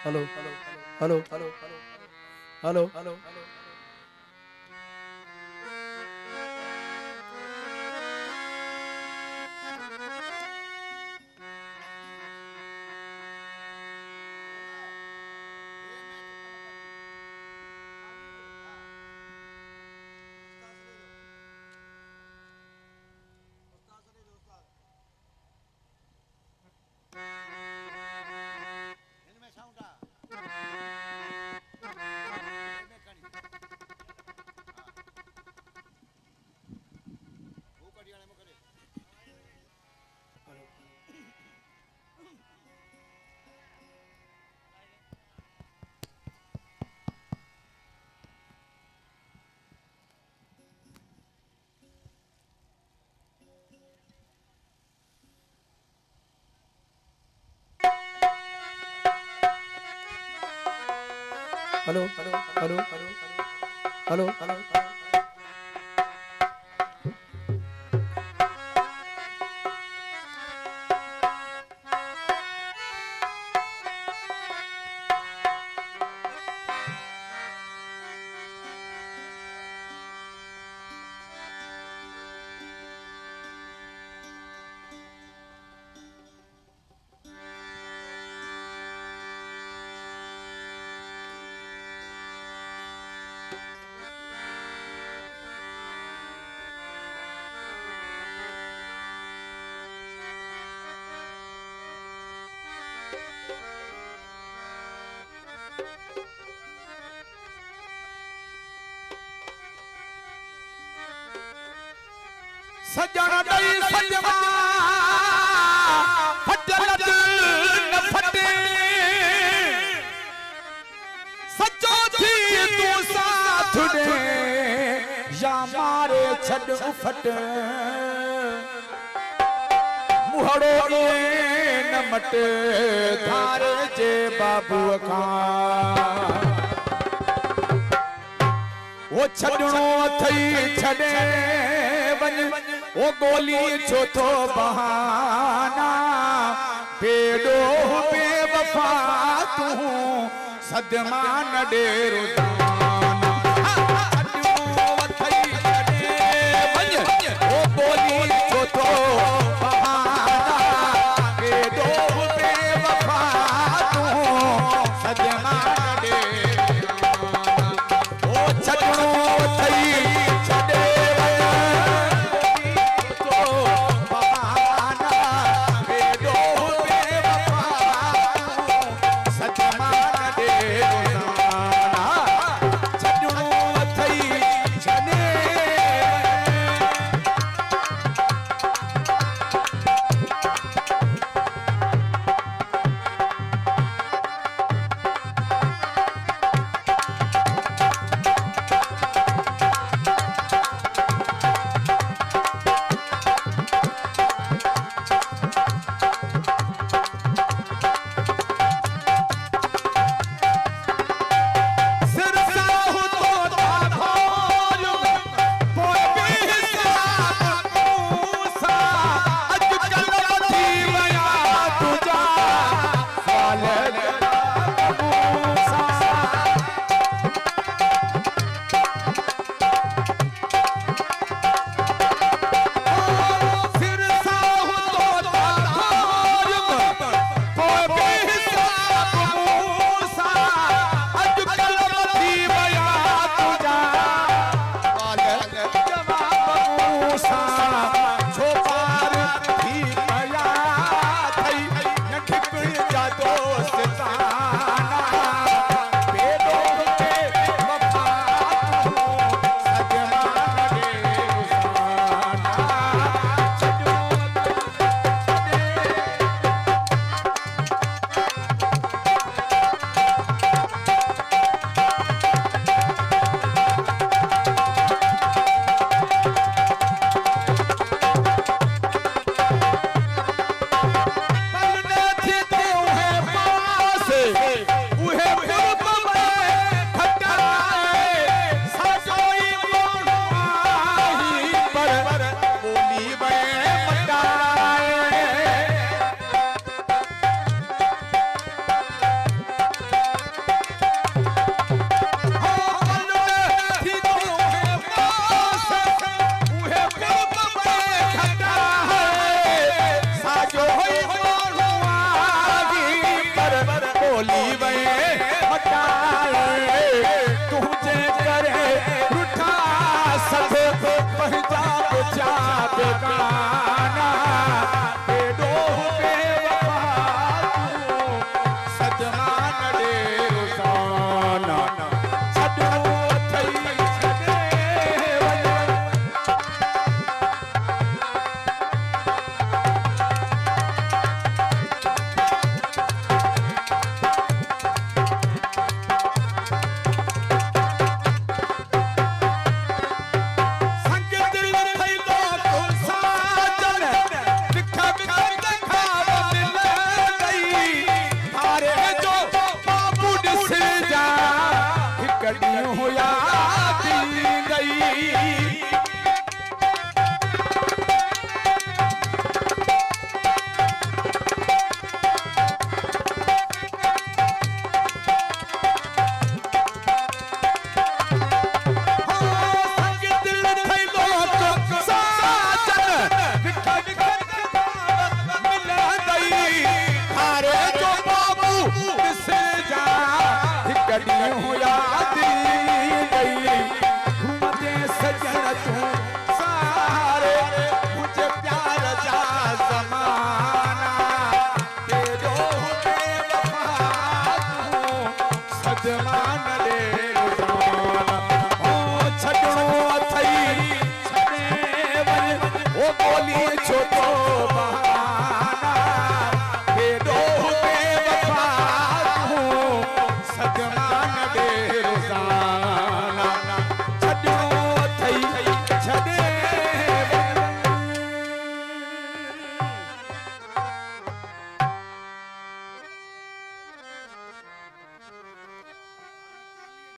hello hello hello hello hello hello hello hello सजन दई सजवा फटल दिल न फटे सच्चो थी तू साथ दे या मारे छड़ फट मुहड़ो न मट धार जे बाबू खां वो छड़नो थई छड़े ओ गोली चौथो बहाना बेड़ो बेवफा तू सदमा न डेरो ओ गोली चौथो बहाना बेड़ो बेवफा तू सदमा न डेरो ओ छड़नो थई छड़े बेगाना केॾो बेवफा तूं सदमा न ॾे रोज़ाना छॾो अथई छॾे वञ सदमा न ॾे रोज़ाना